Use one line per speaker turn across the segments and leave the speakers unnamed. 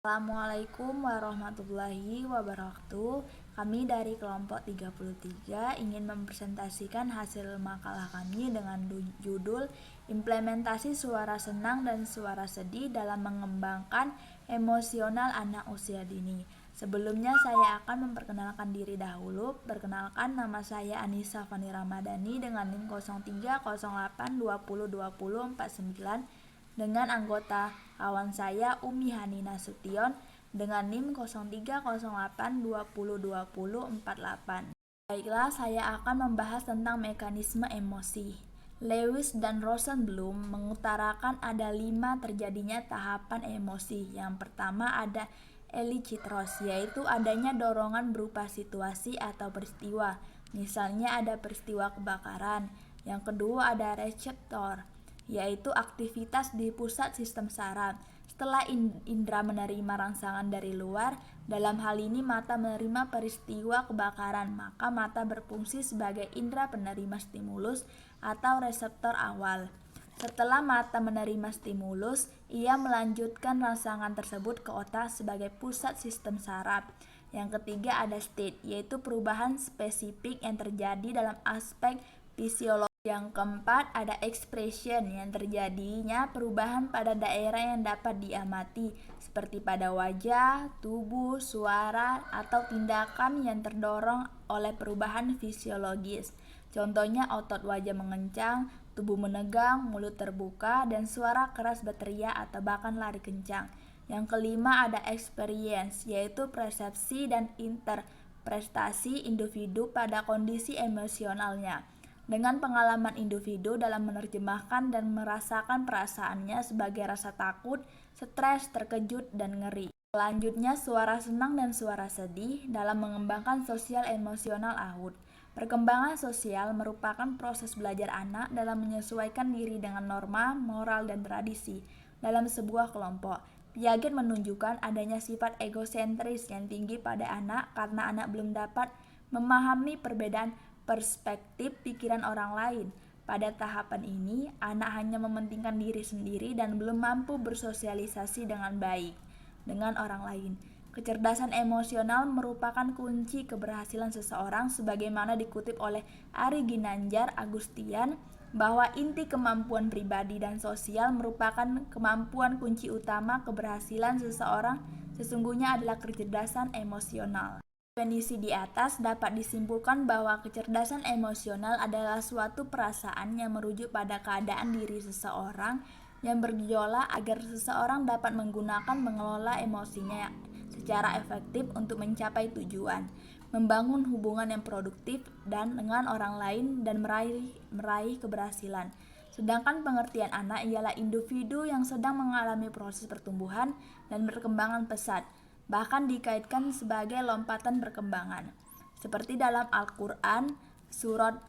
Assalamualaikum warahmatullahi wabarakatuh. Kami dari kelompok 33 ingin mempresentasikan hasil makalah kami dengan judul Implementasi Suara Senang dan Suara Sedih dalam Mengembangkan Emosional Anak Usia Dini. Sebelumnya saya akan memperkenalkan diri dahulu. Perkenalkan, nama saya Anissa Fani Ramadhani dengan NIM 0308202049 dengan anggota kawan saya Umi Hani Nasution dengan NIM 0308202048. Baiklah, saya akan membahas tentang mekanisme emosi. Lewis dan Rosenblum mengutarakan ada 5 terjadinya tahapan emosi. Yang pertama ada elicitros, yaitu adanya dorongan berupa situasi atau peristiwa. Misalnya ada peristiwa kebakaran. Yang kedua ada reseptor, yaitu aktivitas di pusat sistem saraf. Setelah indera menerima rangsangan dari luar, dalam hal ini mata menerima peristiwa kebakaran, maka mata berfungsi sebagai indera penerima stimulus atau reseptor awal. Setelah mata menerima stimulus, ia melanjutkan rangsangan tersebut ke otak sebagai pusat sistem saraf. Yang ketiga ada state, yaitu perubahan spesifik yang terjadi dalam aspek fisiologis. Yang keempat ada expression, yang terjadinya perubahan pada daerah yang dapat diamati, seperti pada wajah, tubuh, suara, atau tindakan yang terdorong oleh perubahan fisiologis. Contohnya otot wajah mengencang, tubuh menegang, mulut terbuka, dan suara keras berteriak atau bahkan lari kencang. Yang kelima ada experience, yaitu persepsi dan interpretasi individu pada kondisi emosionalnya, dengan pengalaman individu dalam menerjemahkan dan merasakan perasaannya sebagai rasa takut, stres, terkejut, dan ngeri. Selanjutnya, suara senang dan suara sedih dalam mengembangkan sosial emosional AUD. Perkembangan sosial merupakan proses belajar anak dalam menyesuaikan diri dengan norma, moral, dan tradisi dalam sebuah kelompok. Piaget menunjukkan adanya sifat egosentris yang tinggi pada anak karena anak belum dapat memahami perbedaan perspektif pikiran orang lain. Pada tahapan ini, anak hanya mementingkan diri sendiri dan belum mampu bersosialisasi dengan baik dengan orang lain. Kecerdasan emosional merupakan kunci keberhasilan seseorang, sebagaimana dikutip oleh Ari Ginanjar Agustian bahwa inti kemampuan pribadi dan sosial merupakan kemampuan kunci utama keberhasilan seseorang sesungguhnya adalah kecerdasan emosional. Definisi di atas dapat disimpulkan bahwa kecerdasan emosional adalah suatu perasaan yang merujuk pada keadaan diri seseorang yang bergejolak agar seseorang dapat mengelola emosinya secara efektif untuk mencapai tujuan, membangun hubungan yang produktif dengan orang lain, dan meraih keberhasilan. Sedangkan pengertian anak ialah individu yang sedang mengalami proses pertumbuhan dan perkembangan pesat, bahkan dikaitkan sebagai lompatan perkembangan. Seperti dalam Al-Quran, surat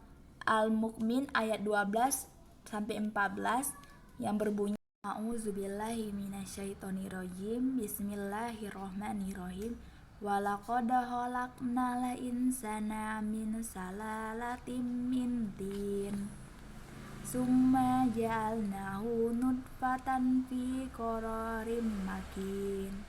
Al-Mu'min ayat 12-14 yang berbunyi, A'udzubillahi minasyaitonirrajim, Bismillahirrohmanirrohim, Walaqad khalaqnal insana min salalatin min tin, summa ja'alnahu nutfatan fi qararim makin,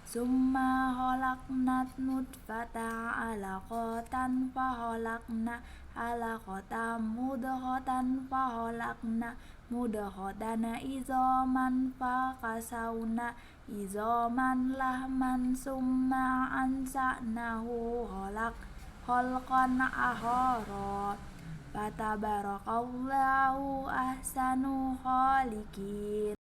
summa khalaqnat nutfata alaqatan fa khalaqna alaqatan mudghatan fa khalaqna mudghatan izoman fa kasawna izoman lahman, summa ansa'nahu khalqan akhara, fatabarakallahu ahsanu khaliqin.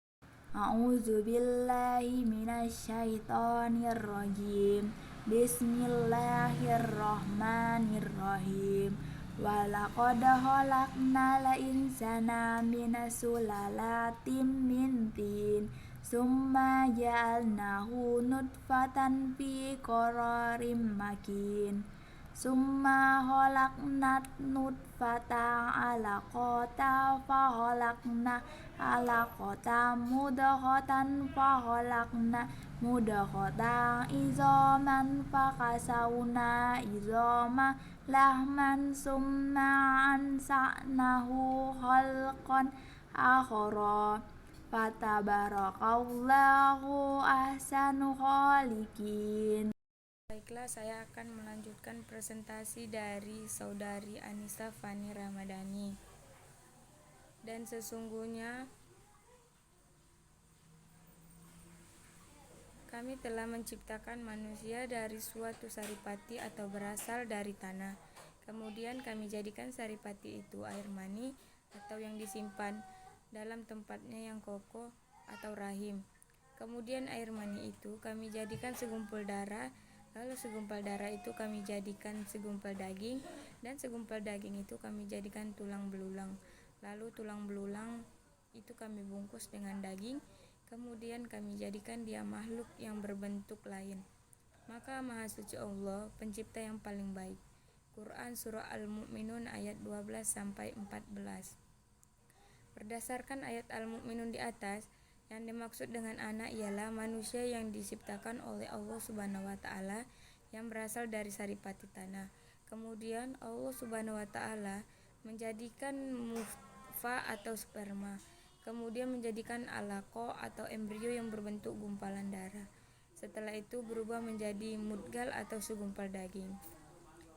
A'udzubillahi minasyaitonirrajim. Bismillahirrahmanirrahim. Walaqad khalaqnal insana min sulalatin min tin, summa ja'alnahu nutfatan fi qararim makin, summa khalaqnat nutfata alaqata fa khalaqna alaqata mudghatan fa khalaqna mudghatan izoman fa kasawna izoma lahman, summa ansa'nahu khalqan akhara, Fatabarakallahu ahsanul khaliqin.
Baiklah, saya akan melanjutkan presentasi dari saudari Anissa Fani Ramadhani. Dan sesungguhnya kami telah menciptakan manusia dari suatu saripati atau berasal dari tanah. Kemudian kami jadikan saripati itu air mani atau yang disimpan dalam tempatnya yang kokoh atau rahim. Kemudian air mani itu kami jadikan segumpal darah, lalu segumpal darah itu kami jadikan segumpal daging, dan segumpal daging itu kami jadikan tulang belulang. Lalu tulang belulang itu kami bungkus dengan daging, kemudian kami jadikan dia makhluk yang berbentuk lain. Maka Maha Suci Allah, pencipta yang paling baik. Quran Surah Al-Mu'minun ayat 12-14. Berdasarkan ayat Al-Mu'minun di atas, yang dimaksud dengan anak ialah manusia yang diciptakan oleh Allah Subhanahu wa Ta'ala yang berasal dari saripati tanah. Kemudian Allah Subhanahu wa Ta'ala menjadikan nutfah atau sperma, kemudian menjadikan alaqah atau embrio yang berbentuk gumpalan darah. Setelah itu berubah menjadi mudghal atau segumpal daging.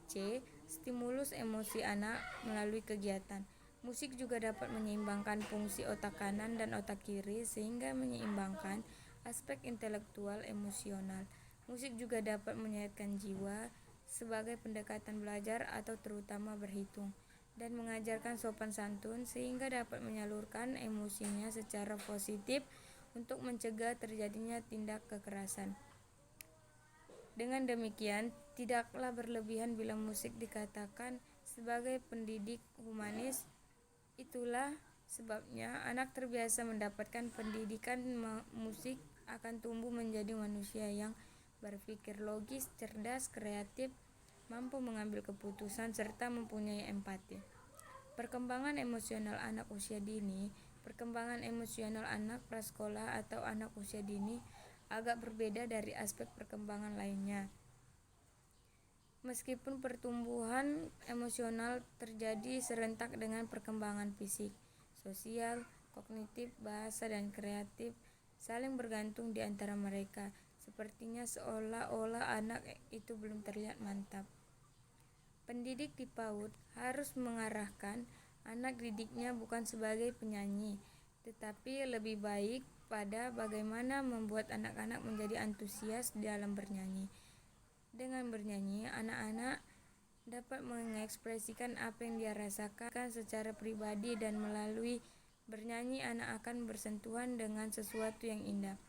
C. Stimulus emosi anak melalui kegiatan. Musik juga dapat menyeimbangkan fungsi otak kanan dan otak kiri sehingga menyeimbangkan aspek intelektual emosional. Musik juga dapat menyehatkan jiwa sebagai pendekatan belajar atau terutama berhitung, dan mengajarkan sopan santun sehingga dapat menyalurkan emosinya secara positif untuk mencegah terjadinya tindak kekerasan. Dengan demikian, tidaklah berlebihan bila musik dikatakan sebagai pendidik humanis. Itulah sebabnya anak terbiasa mendapatkan pendidikan musik akan tumbuh menjadi manusia yang berpikir logis, cerdas, kreatif, mampu mengambil keputusan, serta mempunyai empati. Perkembangan emosional anak usia dini. Perkembangan emosional anak prasekolah atau anak usia dini agak berbeda dari aspek perkembangan lainnya. Meskipun pertumbuhan emosional terjadi serentak dengan perkembangan fisik, sosial, kognitif, bahasa, dan kreatif saling bergantung di antara mereka, sepertinya seolah-olah anak itu belum terlihat mantap. Pendidik di PAUD harus mengarahkan anak didiknya bukan sebagai penyanyi, tetapi lebih baik pada bagaimana membuat anak-anak menjadi antusias dalam bernyanyi. Dengan bernyanyi, anak-anak dapat mengekspresikan apa yang dia rasakan secara pribadi, dan melalui bernyanyi anak akan bersentuhan dengan sesuatu yang indah.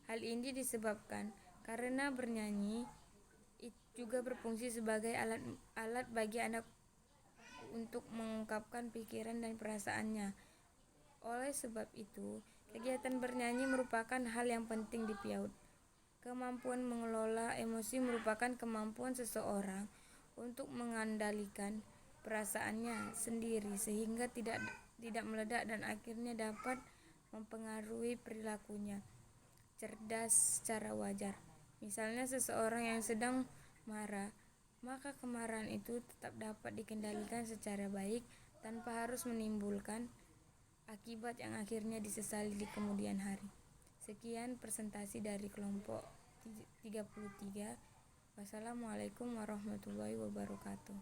Hal ini disebabkan karena bernyanyi juga berfungsi sebagai alat bagi anak untuk mengungkapkan pikiran dan perasaannya. Oleh sebab itu, kegiatan bernyanyi merupakan hal yang penting di PAUD. Kemampuan mengelola emosi merupakan kemampuan seseorang untuk mengendalikan perasaannya sendiri sehingga tidak meledak dan akhirnya dapat mempengaruhi perilakunya. Cerdas secara wajar. Misalnya seseorang yang sedang marah, maka kemarahan itu tetap dapat dikendalikan secara baik tanpa harus menimbulkan akibat yang akhirnya disesali di kemudian hari. Sekian presentasi dari kelompok 33. Wassalamualaikum warahmatullahi wabarakatuh.